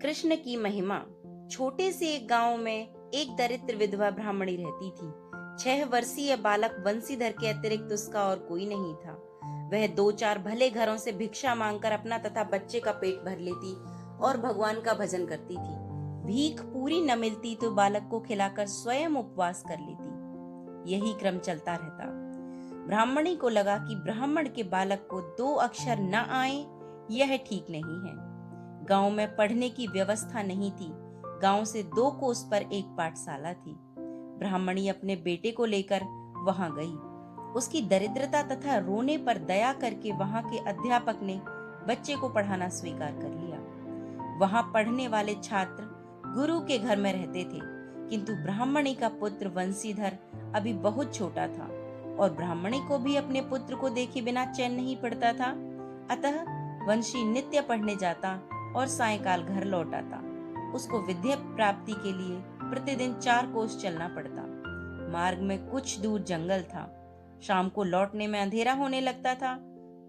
कृष्ण की महिमा। छोटे से एक गांव में एक दरिद्र विधवा ब्राह्मणी रहती थी। 6 वर्षीय बालक वंशीधर के अतिरिक्त उसका और कोई नहीं था। वह 2-4 भले घरों से भिक्षा मांगकर अपना तथा बच्चे का पेट भर लेती और भगवान का भजन करती थी। भीख पूरी न मिलती तो बालक को खिलाकर स्वयं उपवास कर लेती। यही क्रम चलता रहता। ब्राह्मणी को लगा कि ब्राह्मण के बालक को 2 अक्षर न आए यह ठीक नहीं है। गांव में पढ़ने की व्यवस्था नहीं थी। गांव से 2 कोस पर एक पाठशाला थी। ब्राह्मणी अपने बेटे को लेकर वहां गई। उसकी दरिद्रता तथा रोने पर दया करके वहां के अध्यापक ने बच्चे को पढ़ाना स्वीकार कर लिया। वहां पढ़ने वाले छात्र गुरु के घर में रहते थे, किंतु ब्राह्मणी का पुत्र वंशीधर अभी बहुत छोटा था और ब्राह्मणी को भी अपने पुत्र को देखे बिना चैन नहीं पड़ता था। अतः वंशी नित्य पढ़ने जाता और सायंकाल घर लौट आता। उसको विद्या प्राप्ति के लिए प्रतिदिन 4 कोस चलना पड़ता। मार्ग में कुछ दूर जंगल था। शाम को लौटने में अंधेरा होने लगता था।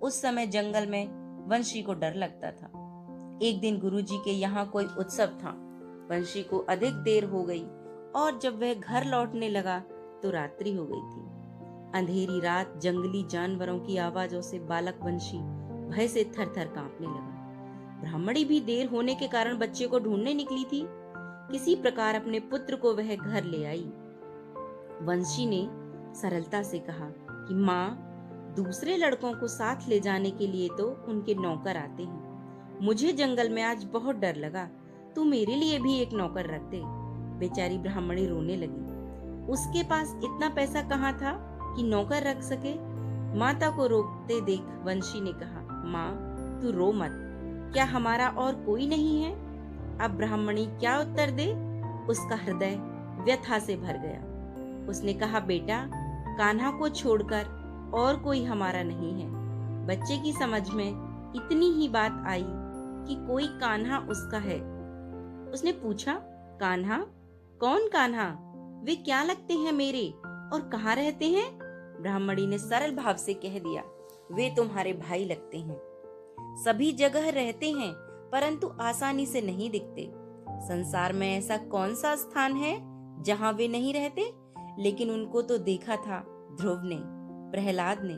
उस समय जंगल में वंशी को डर लगता था। एक दिन गुरुजी के यहाँ कोई उत्सव था। वंशी को अधिक देर हो गई और जब वह घर लौटने लगा तो रात्रि हो गई थी। अंधेरी रात, जंगली जानवरों की आवाजों से बालक वंशी भय से थर-थर कांपने लगा। ब्राह्मणी भी देर होने के कारण बच्चे को ढूंढने निकली थी। किसी प्रकार अपने पुत्र को वह घर ले आई। वंशी ने सरलता से कहा कि माँ, दूसरे लड़कों को साथ ले जाने के लिए तो उनके नौकर आते हैं। मुझे जंगल में आज बहुत डर लगा। तू मेरे लिए भी एक नौकर रख दे। बेचारी ब्राह्मणी रोने लगी। उसके पास इतना पैसा कहाँ था कि नौकर रख सके। माता को रोकते देख वंशी ने कहा, माँ, तू रो मत। क्या हमारा और कोई नहीं है? अब ब्राह्मणी क्या उत्तर दे? उसका हृदय व्यथा से भर गया। उसने कहा, बेटा, कान्हा को छोड़कर और कोई हमारा नहीं है। बच्चे की समझ में इतनी ही बात आई कि कोई कान्हा उसका है। उसने पूछा, कान्हा? कौन कान्हा? वे क्या लगते हैं मेरे और कहाँ रहते हैं? ब्राह्मणी ने सरल भाव से कह दिया, वे तुम्हारे भाई लगते हैं। सभी जगह रहते हैं परंतु आसानी से नहीं दिखते। संसार में ऐसा कौन सा स्थान है जहां वे नहीं रहते? लेकिन उनको तो देखा था ध्रुव ने, प्रहलाद ने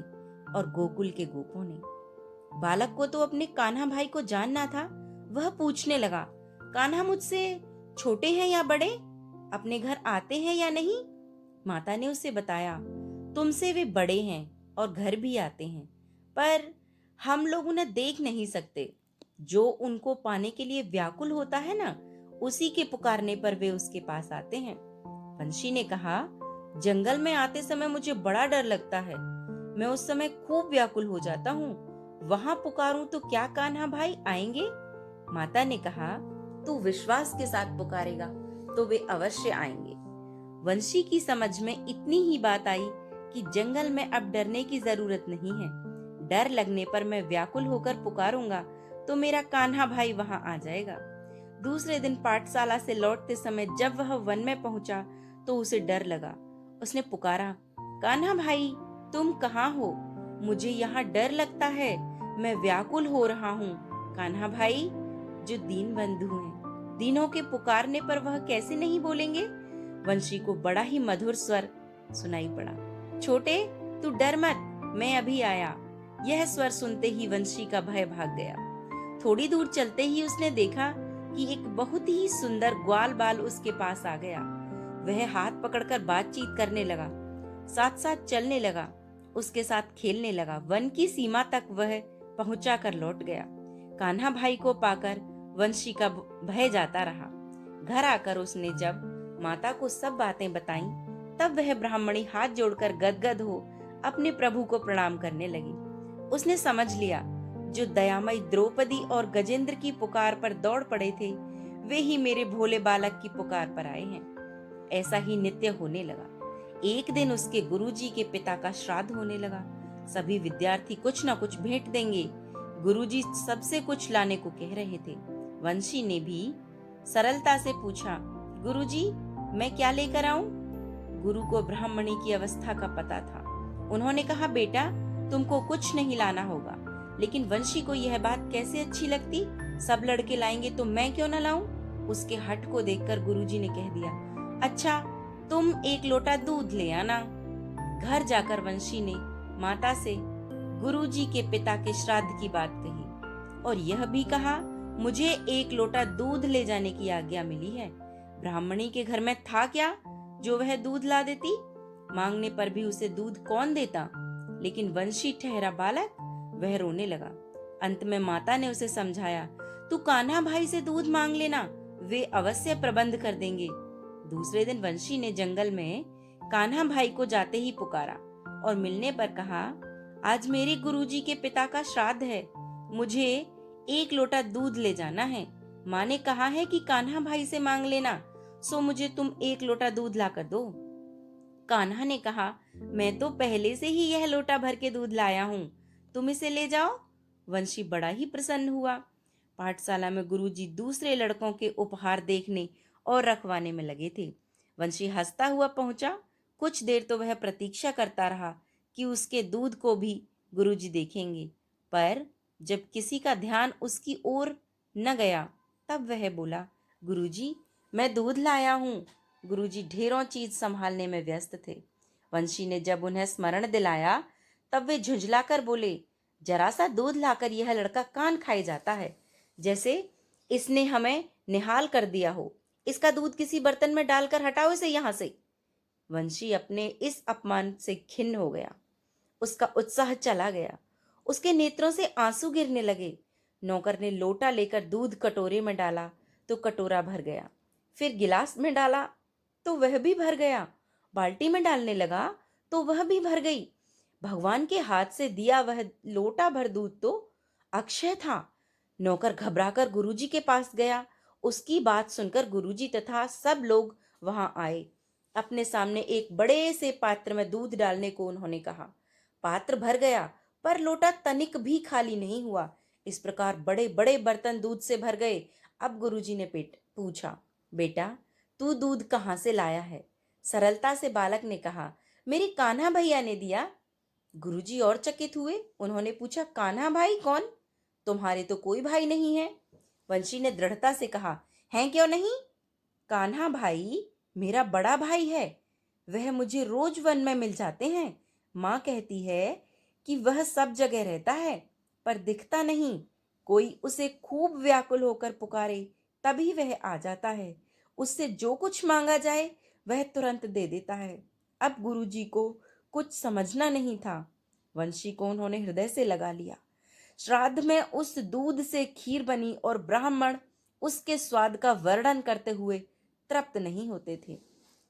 और गोकुल के गोपों ने। बालक को तो अपने कान्हा भाई को जानना था। वह पूछने लगा, कान्हा मुझसे छोटे हैं या बड़े? अपने घर आते हैं या नहीं? माता ने उसे बताया, तुमसे वे बड़े हैं और घर भी आते हैं, पर हम लोग उन्हें देख नहीं सकते। जो उनको पाने के लिए व्याकुल होता है ना, उसी के पुकारने पर वे उसके पास आते हैं। वंशी ने कहा, जंगल में आते समय मुझे बड़ा डर लगता है। मैं उस समय खूब व्याकुल हो जाता हूँ। वहां पुकारूं तो क्या कान्हा भाई आएंगे? माता ने कहा, तू विश्वास के साथ पुकारेगा तो वे अवश्य आएंगे। वंशी की समझ में इतनी ही बात आई कि जंगल में अब डरने की जरूरत नहीं है। डर लगने पर मैं व्याकुल होकर पुकारूंगा तो मेरा कान्हा भाई वहां आ जाएगा। दूसरे दिन पाठशाला से लौटते समय जब वह वन में पहुंचा तो उसे डर लगा। उसने पुकारा, कान्हा भाई, तुम कहाँ हो? मुझे यहाँ डर लगता है। मैं व्याकुल हो रहा हूँ। कान्हा भाई, जो दीन बंधु हैं, दीनों के पुकारने पर वह कैसे नहीं बोलेंगे? वंशी को बड़ा ही मधुर स्वर सुनाई पड़ा, छोटे, तू डर मत, मैं अभी आया। यह स्वर सुनते ही वंशी का भय भाग गया। थोड़ी दूर चलते ही उसने देखा कि एक बहुत ही सुंदर ग्वाल बाल उसके पास आ गया। वह हाथ पकड़कर बातचीत करने लगा, साथ साथ चलने लगा, उसके साथ खेलने लगा। वन की सीमा तक वह पहुंचा कर लौट गया। कान्हा भाई को पाकर वंशी का भय जाता रहा। घर आकर उसने जब माता को सब बातें बताईं, तब वह ब्राह्मणी हाथ जोड़कर गदगद हो अपने प्रभु को प्रणाम करने लगी। उसने समझ लिया, जो दयामयी द्रौपदी और गजेंद्र की पुकार पर दौड़ पड़े थे, वे ही मेरे भोले बालक की पुकार पर आए हैं। ऐसा ही नित्य होने लगा। एक दिन उसके गुरुजी के पिता का श्राद्ध होने लगा। सभी विद्यार्थी कुछ न कुछ भेंट देंगे। गुरुजी सबसे कुछ लाने को कह रहे थे। वंशी ने भी सरलता से पूछा, गुरुजी, मैं क्या लेकर आऊं? गुरु को ब्राह्मणी की अवस्था का पता था। उन्होंने कहा, बेटा, तुमको कुछ नहीं लाना होगा। लेकिन वंशी को यह बात कैसे अच्छी लगती सब लड़के लाएंगे तो मैं क्यों ना लाऊं? उसके हठ को देखकर गुरुजी ने कह दिया, अच्छा तुम एक लोटा दूध ले आना। घर जाकर वंशी ने माता से गुरुजी के पिता के श्राद्ध की बात कही और यह भी कहा, मुझे एक लोटा दूध ले जाने की आज्ञा मिली है। ब्राह्मणी के घर में था क्या जो वह दूध ला देती? मांगने पर भी उसे दूध कौन देता? लेकिन वंशी ठहरा बालक, वह रोने लगा। अंत में माता ने उसे समझाया, तू कान्हा भाई से दूध मांग लेना, वे अवश्य प्रबंध कर देंगे। दूसरे दिन वंशी ने जंगल में कान्हा भाई को जाते ही पुकारा और मिलने पर कहा, आज मेरे गुरुजी के पिता का श्राद्ध है, मुझे एक लोटा दूध ले जाना है। माँ ने कहा है कि कान्हा भाई से मांग लेना, सो मुझे तुम एक लोटा दूध लाकर दो। कान्हा ने कहा, मैं तो पहले से ही यह लोटा भर के दूध लाया हूँ, तुम इसे ले जाओ। वंशी बड़ा ही प्रसन्न हुआ। पाठशाला में गुरुजी दूसरे लड़कों के उपहार देखने और रखवाने में लगे थे। वंशी हंसता हुआ पहुंचा। कुछ देर तो वह प्रतीक्षा करता रहा कि उसके दूध को भी गुरुजी देखेंगे, पर जब किसी का ध्यान उसकी ओर न गया तब वह बोला, गुरुजी मैं दूध लाया हूँ। गुरुजी ढेरों चीज संभालने में व्यस्त थे। वंशी ने जब उन्हें स्मरण दिलाया तब वे झुंझलाकर बोले, जरा सा दूध लाकर यह लड़का कान खाए जाता है, जैसे इसने हमें निहाल कर दिया हो। इसका दूध किसी बर्तन में डालकर हटाओ इसे यहाँ से। वंशी अपने इस अपमान से खिन्न हो गया। उसका उत्साह चला गया। उसके नेत्रों से आंसू गिरने लगे। नौकर ने लोटा लेकर दूध कटोरे में डाला तो कटोरा भर गया, फिर गिलास में डाला तो वह भी भर गया, बाल्टी में डालने लगा तो वह भी भर गई। भगवान के हाथ से दिया वह लोटा भर दूध तो अक्षय था। नौकर घबराकर गुरुजी के पास गया। उसकी बात सुनकर गुरुजी तथा सब लोग वहां आए। अपने सामने एक बड़े से पात्र में दूध डालने को उन्होंने कहा। पात्र भर गया पर लोटा तनिक भी खाली नहीं हुआ। इस प्रकार बड़े बड़े बर्तन दूध से भर गए। अब गुरुजी ने पूछा, बेटा तू दूध कहाँ से लाया है? सरलता से बालक ने कहा, मेरे कान्हा भैया ने दिया। गुरुजी और चकित हुए। उन्होंने पूछा, कान्हा भाई कौन? तुम्हारे तो कोई भाई नहीं है। वंशी ने दृढ़ता से कहा, हैं क्यों नहीं? कान्हा भाई मेरा बड़ा भाई है, वह मुझे रोज वन में मिल जाते हैं। माँ कहती है कि वह सब जगह रहता है पर दिखता नहीं। कोई उसे खूब व्याकुल होकर पुकारे तभी वह आ जाता है। उससे जो कुछ मांगा जाए वह तुरंत दे देता है। अब गुरुजी को कुछ समझना नहीं था। वंशी को उन्होंने हृदय से लगा लिया। श्राद्ध में उस दूध से खीर बनी और ब्राह्मण उसके स्वाद का वर्णन करते हुए तृप्त नहीं होते थे।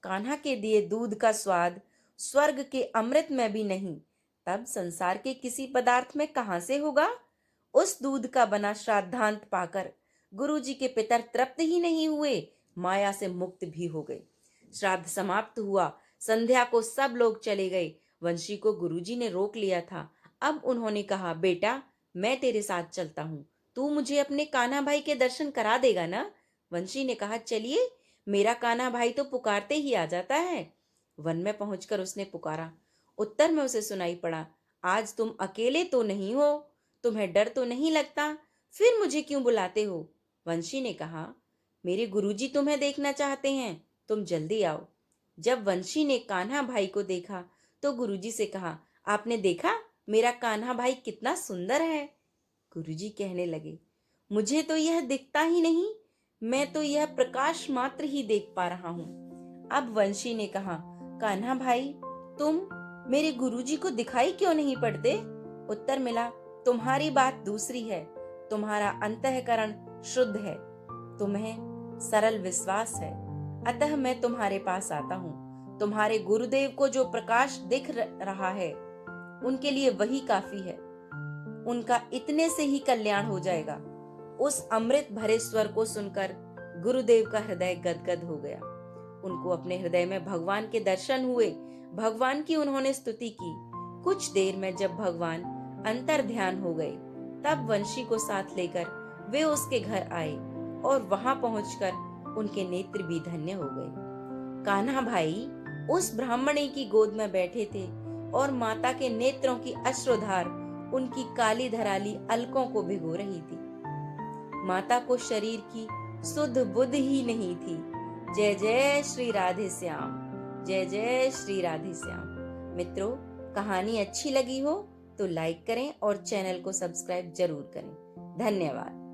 कान्हा के दिए दूध का स्वाद स्वर्ग के अमृत में भी नहीं, तब संसार के किसी पदार्थ में कहां से होगा? उस दूध का बना श्राद्धांत पाकर गुरुजी के पितर तृप्त ही नहीं हुए, माया से मुक्त भी हो गए। श्राद्ध समाप्त हुआ। संध्या को सब लोग चले गए। वंशी को गुरुजी ने रोक लिया था। अब उन्होंने कहा, बेटा मैं तेरे साथ चलता हूँ, तू मुझे अपने कान्हा भाई के दर्शन करा देगा ना? वंशी ने कहा, चलिए, मेरा कान्हा भाई तो पुकारते ही आ जाता है। वन में पहुंचकर उसने पुकारा। उत्तर में उसे सुनाई पड़ा, आज तुम अकेले तो नहीं हो, तुम्हें डर तो नहीं लगता, फिर मुझे क्यों बुलाते हो? वंशी ने कहा, मेरे गुरुजी तुम्हें देखना चाहते हैं, तुम जल्दी आओ। जब वंशी ने कान्हा भाई को देखा तो गुरुजी से कहा, आपने देखा मेरा कान्हा भाई कितना सुंदर है? गुरुजी कहने लगे, मुझे तो यह दिखता ही नहीं, मैं तो यह प्रकाश मात्र ही देख पा रहा हूँ। अब वंशी ने कहा, कान्हा भाई तुम मेरे गुरुजी को दिखाई क्यों नहीं पड़ते? उत्तर मिला, तुम्हारी बात दूसरी है, तुम्हारा अंतःकरण शुद्ध है, तुम्हें सरल विश्वास है, अतः मैं तुम्हारे पास आता हूँ। तुम्हारे गुरुदेव को जो प्रकाश दिख रहा है उनके लिए वही काफी है, उनका इतने से ही कल्याण हो जाएगा। उस अमृत भरे स्वर को सुनकर गुरुदेव का हृदय गदगद हो गया। उनको अपने हृदय में भगवान के दर्शन हुए। भगवान की उन्होंने स्तुति की। कुछ देर में जब भगवान अंतर ध्यान हो गए तब वंशी को साथ लेकर वे उसके घर आए और वहां पहुंचकर उनके नेत्र भी धन्य हो गए। कान्हा भाई उस ब्राह्मणी की गोद में बैठे थे और माता के नेत्रों की अश्रुधार उनकी काली धराली अलकों को भिगो रही थी। माता को शरीर की सुध बुध ही नहीं थी। जय जय श्री राधे श्याम, जय जय श्री राधे श्याम। मित्रों, कहानी अच्छी लगी हो तो लाइक करें और चैनल को सब्सक्राइब जरूर करें। धन्यवाद।